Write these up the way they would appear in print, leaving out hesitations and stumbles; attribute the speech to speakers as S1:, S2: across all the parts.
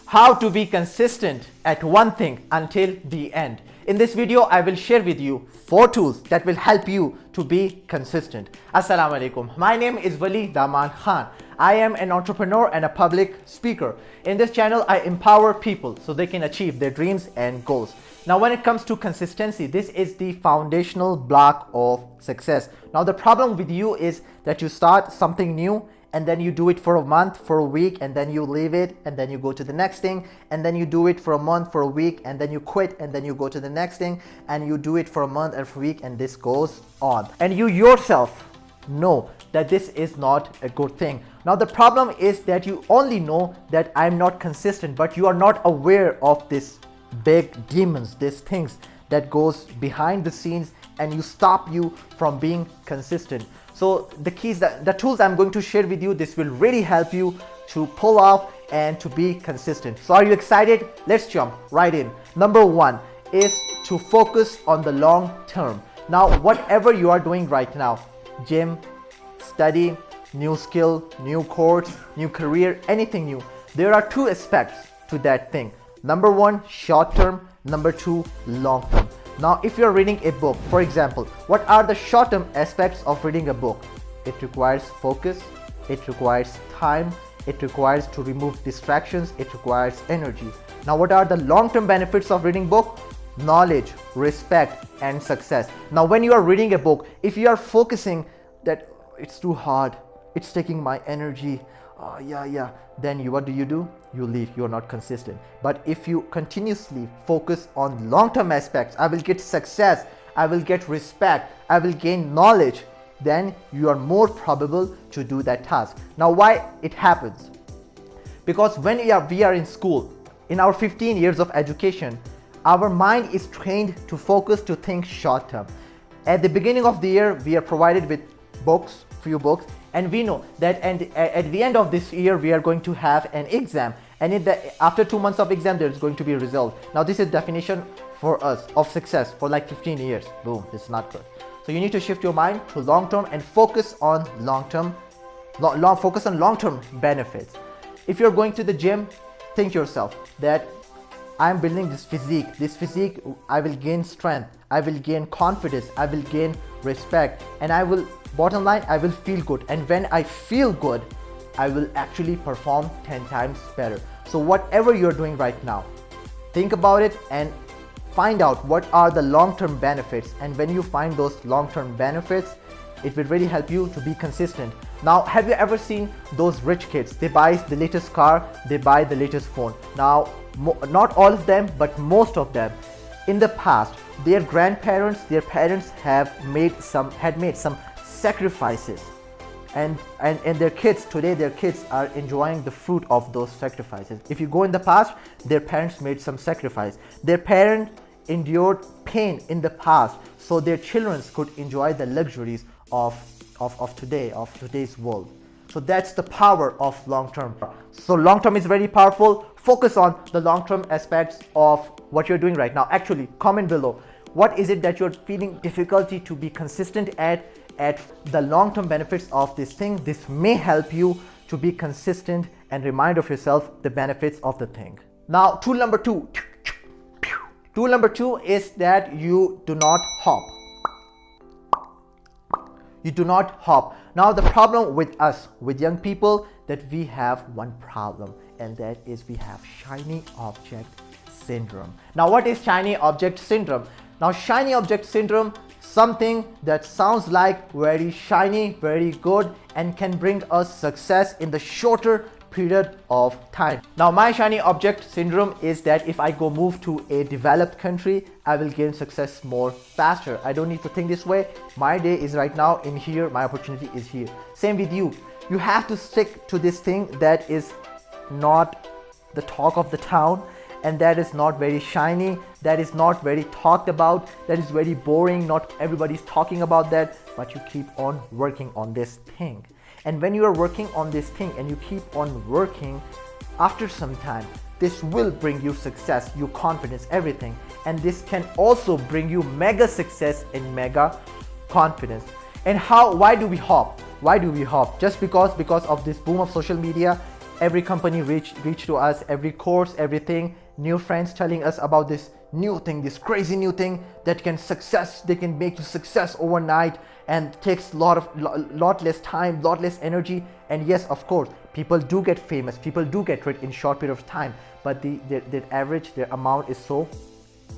S1: how to be consistent at one thing until the end. In this video, I will share with you 4 tools that will help you to be consistent. Assalamu alaikum. My name is Wali Damaan Khan. I am an entrepreneur and a public speaker. In this channel, I empower people so they can achieve their dreams and goals. Now, when it comes to consistency, this is the foundational block of success. Now, the problem with you is that you start something new and then you do it for a month, for a week, and then you leave it, and then you go to the next thing, and then you do it for a month, for a week, and then you quit, and then you go to the next thing, and you do it for a month and for a week, and this goes on. And you yourself know that this is not a good thing. Now, the problem is that you only know that I'm not consistent, but you are not aware of this big demons, these things that goes behind the scenes and you stop you from being consistent. So the keys, the tools I'm going to share with you, this will really help you to pull off and to be consistent. So are you excited? Let's jump right in. Number 1 is to focus on the long term. Now, whatever you are doing right now, gym, study, new skill, new course, new career, anything new, there are 2 aspects to that thing. Number 1, short term. Number 2, long term. Now, if you're reading a book, for example, what are the short-term aspects of reading a book? It requires focus, it requires time, it requires to remove distractions, it requires energy. Now, what are the long-term benefits of reading book? Knowledge, respect, and success. Now, when you are reading a book, if you are focusing that it's too hard, it's taking my energy, then what do? You leave. You are not consistent. But if you continuously focus on long-term aspects, I will get success, I will get respect, I will gain knowledge, then you are more probable to do that task. Now, why it happens? Because when we are in school, in our 15 years of education, our mind is trained to focus, to think short term. At the beginning of the year, we are provided with books, few books, and we know that at the end of this year we are going to have an exam, and after 2 months of exam there is going to be a result. Now, this is definition for us of success for like 15 years. Boom, this is not good. So you need to shift your mind to long term and focus on long-term benefits. If you're going to the gym, think yourself that I'm building this physique, I will gain strength, I will gain confidence, I will gain respect, and bottom line, I will feel good. And when I feel good, I will actually perform 10 times better. So whatever you're doing right now, think about it and find out what are the long-term benefits. And when you find those long-term benefits, it will really help you to be consistent. Now, have you ever seen those rich kids? They buy the latest car, they buy the latest phone. Now, not all of them, but most of them, in the past, their grandparents, their parents had made some sacrifices, and their kids today, their kids are enjoying the fruit of those sacrifices. If you go in the past, their parents made some sacrifice. Their parents endured pain in the past, so their children could enjoy the luxuries of today's world. So that's the power of long term. So long term is very powerful. Focus on the long term aspects of what you're doing right now. Actually, comment below, what is it that you're feeling difficulty to be consistent at the long term benefits of this thing. This may help you to be consistent and remind of yourself the benefits of the thing. Now, tool number 2. Tool number 2 is that you do not hop. You do not hop. Now, the problem with us, with young people, that we have one problem, and that is we have shiny object syndrome. Now, what is shiny object syndrome? Now, shiny object syndrome, something that sounds like very shiny, very good, and can bring us success in the shorter period of time. Now, my shiny object syndrome is that if I go move to a developed country, I will gain success more faster. I don't need to think this way. My day is right now in here, my opportunity is here. Same with you. You have to stick to this thing that is not the talk of the town, and that is not very shiny, that is not very talked about, that is very boring, not everybody's talking about that, but you keep on working on this thing. And when you are working on this thing and you keep on working, after some time, this will bring you success, your confidence, everything. And this can also bring you mega success and mega confidence. And why do we hop? Why do we hop? Just because of this boom of social media, every company reach to us, every course, everything, new friends telling us about this new thing, this crazy new thing that they can make you success overnight and takes lot less time, lot less energy. And yes, of course, people do get famous, people do get rich in short period of time, but their amount is so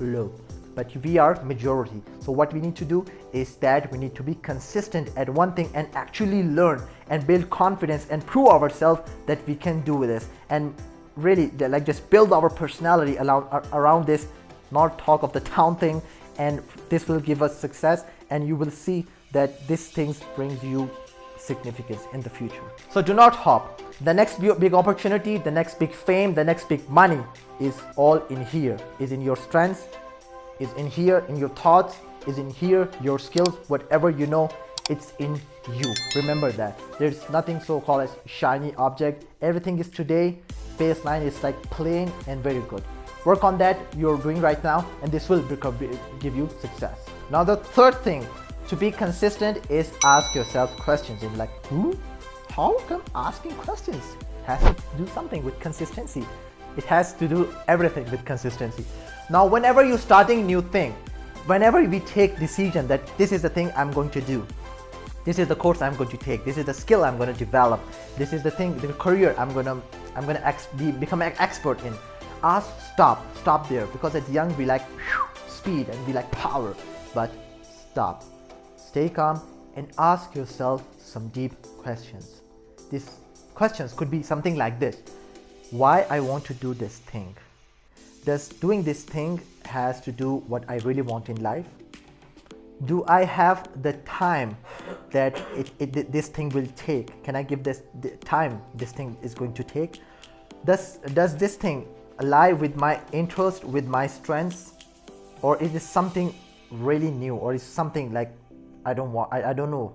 S1: low. But we are majority. So what we need to do is that we need to be consistent at one thing and actually learn and build confidence and prove ourselves that we can do this, and really like just build our personality around this, not talk of the town thing. And this will give us success, and you will see that these things brings you significance in the future. So do not hop. The next big opportunity, the next big fame, the next big money is all in here, is in your strengths, is in here, in your thoughts, is in here, your skills, whatever you know, it's in you. Remember that. There's nothing so-called as shiny object. Everything is today. Baseline is like plain and very good. Work on that you're doing right now, and this will give you success. Now the third thing to be consistent is ask yourself questions. And like, how come asking questions has to do something with consistency? It has to do everything with consistency. Now, whenever you're starting new thing, whenever we take decision that this is the thing I'm going to do, this is the course I'm going to take, this is the skill I'm going to develop, this is the thing, the career I'm gonna become an expert in. Stop there, because at young we like speed and we like power, but stop, stay calm and ask yourself some deep questions. These questions could be something like this: why I want to do this thing? Does doing this thing has to do what I really want in life? Do I have the time that this thing will take? Can I give this the time this thing is going to take? Does this thing align with my interest, with my strengths? Or is this something really new? Or is something like I don't know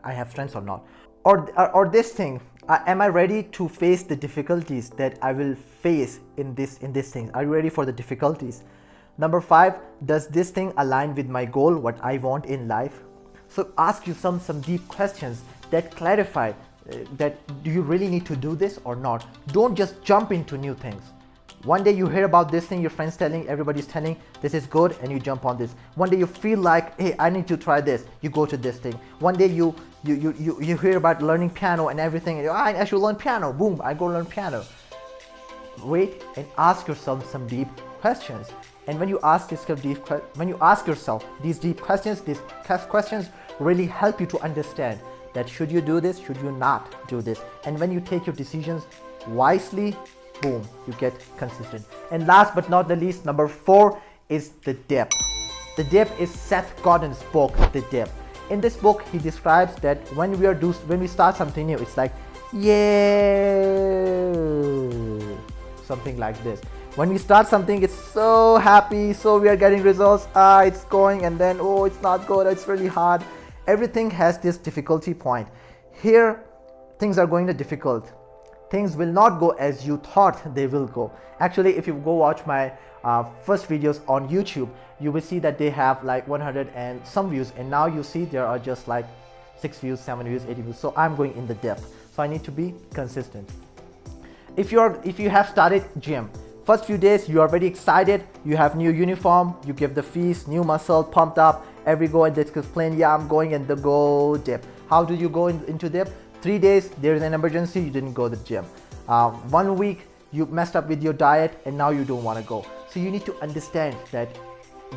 S1: I have strengths or not? Or this thing, am I ready to face the difficulties that I will face in this thing? Are you ready for the difficulties? Number 5, does this thing align with my goal, what I want in life? So ask you some deep questions that clarify that do you really need to do this or not? Don't just jump into new things. One day you hear about this thing, your friends telling, everybody's telling this is good, and you jump on this. One day you feel like, hey, I need to try this, you go to this thing. One day you hear about learning piano and everything, and I should learn piano, boom, I go learn piano. Wait and ask yourself some deep questions. And when you ask yourself these deep questions, these questions really help you to understand that should you do this, should you not do this. And when you take your decisions wisely, boom, you get consistent. And last but not the least, number 4 is the dip. The dip is Seth Godin's book, The Dip. In this book, he describes that when we start something new, it's like, yeah, something like this. When we start something, it's so happy, so we are getting results, it's going, and then, oh, it's not good, it's really hard. Everything has this difficulty point. Here, things are going to difficult. Things will not go as you thought they will go. Actually, if you go watch my first videos on YouTube, you will see that they have like 100 and some views, and now you see there are just like 6 views, 7 views, 80 views. So I'm going in the depth. So I need to be consistent. If you have started gym, first few days you are very excited, you have new uniform, you give the fees, new muscle, pumped up, every go and they explain, yeah, I'm going in the go dip. How do you go into dip? 3 days, there is an emergency, you didn't go to the gym. 1 week, you messed up with your diet and now you don't want to go. So you need to understand that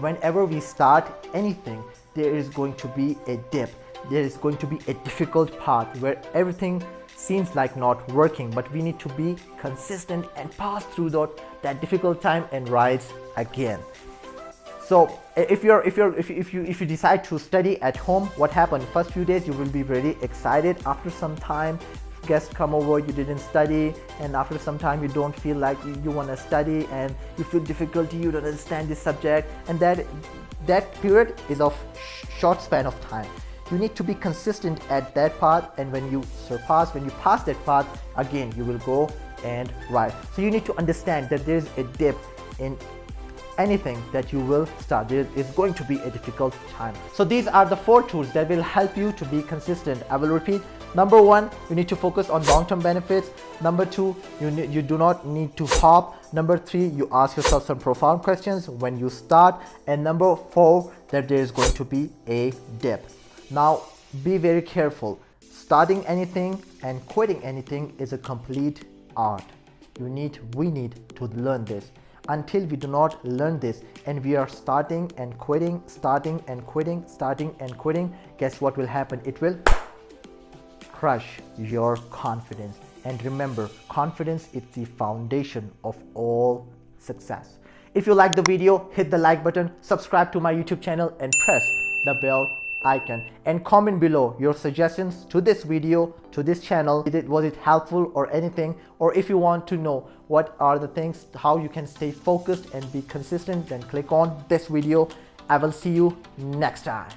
S1: whenever we start anything, there is going to be a dip. There is going to be a difficult part where everything seems like not working, but we need to be consistent and pass through that difficult time and rise again. So if you decide to study at home, what happened? First few days you will be very excited. After some time, guests come over, you didn't study, and after some time you don't feel like you want to study, and you feel difficulty, you don't understand this subject, and that period is of short span of time. You need to be consistent at that part, and when you pass that part, again you will go and rise. So you need to understand that there is a dip in anything that you will start. There is going to be a difficult time. So these are the 4 tools that will help you to be consistent. I will repeat: Number one, you need to focus on long-term benefits. Number two, you do not need to hop. Number three, you ask yourself some profound questions when you start. And number four, that there is going to be a dip. Now, be very careful. Starting anything and quitting anything is a complete art. We need to learn this. Until we do not learn this and we are starting and quitting, starting and quitting, starting and quitting, guess what will happen? It will crush your confidence. And remember, confidence is the foundation of all success. If you like the video, hit the like button, subscribe to my YouTube channel and press the bell icon, and comment below your suggestions to this video, to this channel. Was it helpful or anything? Or if you want to know what are the things, how you can stay focused and be consistent, then click on this video. I will see you next time.